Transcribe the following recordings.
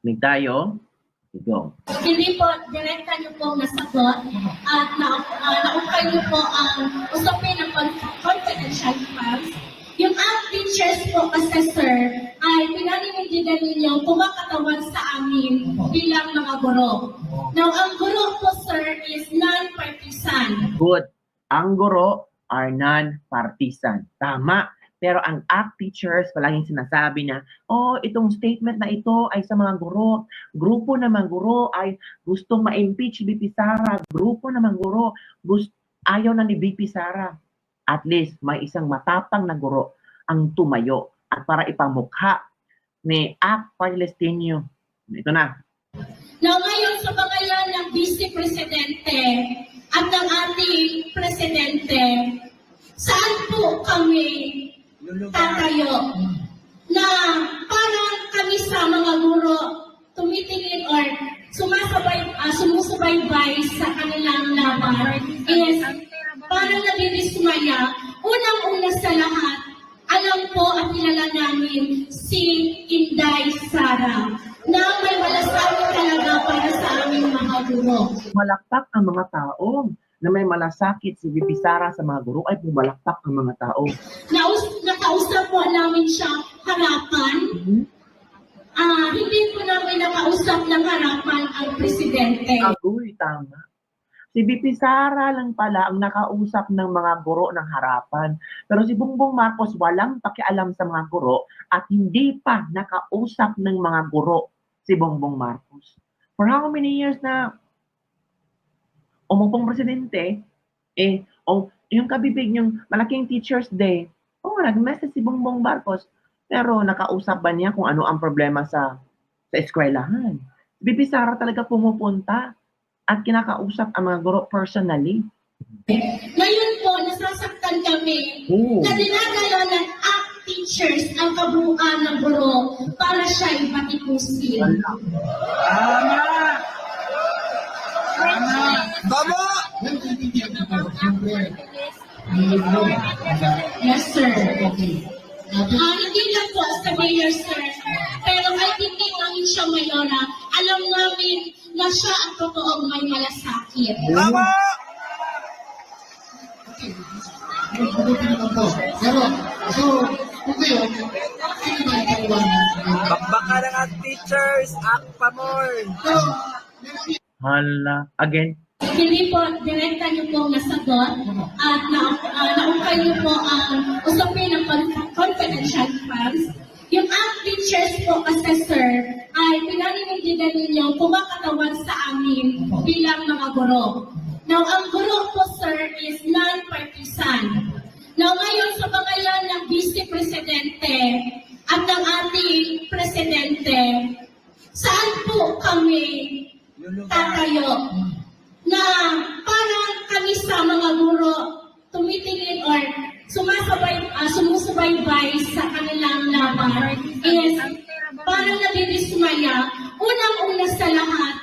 May tayo. Go. Hindi po, direkta niyo po nasagot at naukay niyo po ang usapin ng confidential funds. Yung teachers po kasi sir, ay pinaninindigan ninyo kumakatawan sa amin bilang mga guro. Now, ang guro po sir is non-partisan. Good. Ang guro are non-partisan. Tama. Pero ang ACT teachers, palaging sinasabi na, oh, itong statement na ito ay sa mga guro. Grupo ng mga guro ay gustong ma-impeach VP Sara. Grupo ng mga guro, ayaw na ni VP Sara. At least, may isang matapang na guro ang tumayo at para ipamukha ni ACT Palestino. Ito na. Now, ngayon sa pangalan ng Vice Presidente at ng ating Presidente, saan po kami tatayo na parang kami sa mga guro tumitingin or sumusubaybay sa kanilang laban is parang nabibismaya. Unang-una sa lahat, alam po at kilala namin si Inday Sara na may malasakit talaga para sa aming mga guro. Malakpak ang mga tao na may malasakit si VP Sara sa mga guro ay pumalakpak ang mga tao. Nakausap po namin siya harapan. Hindi po namin nakausap ng harapan ang Presidente. Agoy, tama. Si VP Sara lang pala ang nakausap ng mga guro ng harapan. Pero si Bongbong Marcos walang pakialam sa mga guro at hindi pa nakausap ng mga guro si Bongbong Marcos. For how many years na umupong presidente, yung kabibig yung malaking Teachers Day, nag-message si Bongbong Marcos, pero nakausap ba niya kung ano ang problema sa eskwelahan? VP Sara talaga pumupunta at kinakausap ang mga guro personally. Ngayon po, nasasaktan kami na dinadala ng ACT teachers ang kabuuan ng guro para siya ipatikusin. Tama! Yes, sir. Hindi lang po sa mayor, sir. Pero kahit hindi namin siya mayora, alam namin na siya ang totoong may malasakit. Tama! Bakbaka ng ang teachers, akpamor! Hala, again. Hindi po, direkta niyo po nasagot at naukay niyo po ang usapin ng confidential funds. Yung teachers po kasi sir, ay pinaninindigan ninyo kumakatawan sa amin bilang mga guro. Now, ang guro po sir is non-partisan. Now, ngayon sa pangalan ng Vice Presidente at ng ating Presidente, saan po kami tatayo na parang kami sa mga guro tumitingin or sumusubaybay sa kanilang laban is parang nabibismaya. Unang-una sa lahat,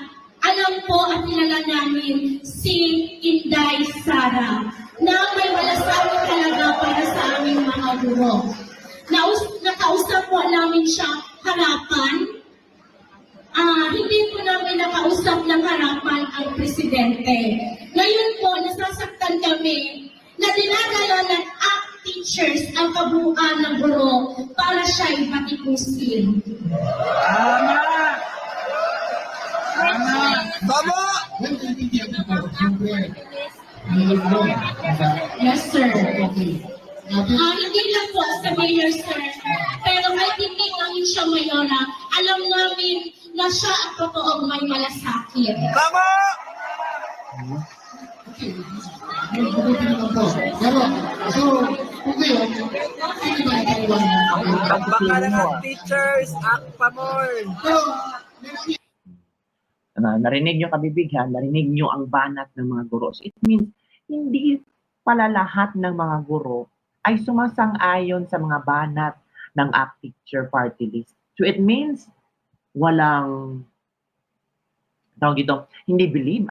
alam po at kilala namin si Inday Sara na may malasakit talaga para sa aming mga guro. Nakausap po namin siya harapan. Hindi po namin nakausap ng harapan ang Presidente. Ngayon po, nasasaktan kami na dinadala ng ACT teachers ang kabuuan ng guro para siya ipatikusin. Tama! Tama! Yes, sir. Hindi lang po sa mayor, sir. Pero kahit hindi namin siya mayora, alam namin na siya ang totoong may malasakit. Tama! Bakbaka ng ang teachers, akpamor! Narinig nyo kabibig ha, narinig nyo ang banat ng mga guro. So it means, hindi pala lahat ng mga guro ay sumasang-ayon sa mga banat ng ACT Teacher Party List. So it means, walang, hindi believe